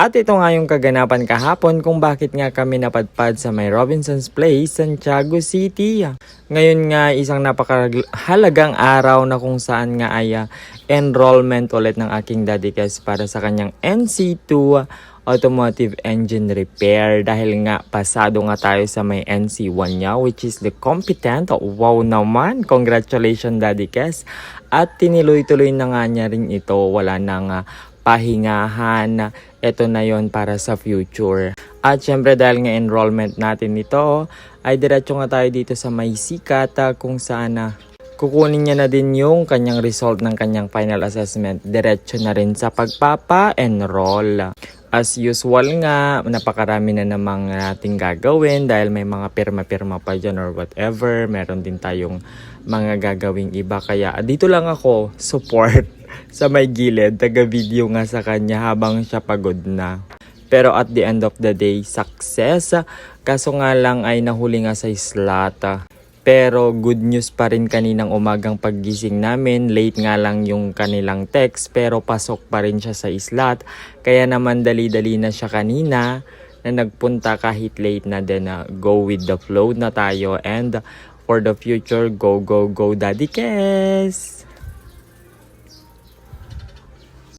At ito nga yung kaganapan kahapon kung bakit nga kami napadpad sa may Robinson's Place, Santiago City. Ngayon nga isang napakahalagang araw na kung saan nga ay enrollment ulit ng aking daddy Kes para sa kanyang NC2 Automotive Engine Repair. Dahil nga pasado nga tayo sa may NC1 niya, which is the competent. Wow naman! Congratulations Daddy Kes! At tiniloy-tuloy na nga niya rin ito. Wala nang pahingahan. Ito na yon para sa future. At syempre dahil nga enrollment natin ito, ay diretso nga tayo dito sa may sikat kung saan kukunin niya na din yung kanyang result ng kanyang final assessment. Diretso na rin sa pagpapa-enroll. As usual nga, napakarami na namang nating gagawin dahil may mga pirma-pirma pa dyan or whatever. Meron din tayong mga gagawing iba. Kaya dito lang ako, support sa may gilid. Taga-video nga sa kanya habang siya pagod na. Pero at the end of the day, success. Kaso nga lang ay nahuli nga sa slot. Pero good news pa rin kaninang umagang paggising namin. Late nga lang yung kanilang text pero pasok pa rin siya sa slot. Kaya naman dali-dali na siya kanina na nagpunta kahit late na din. Go with the flow na tayo and for the future, go, go, go Daddy Kes!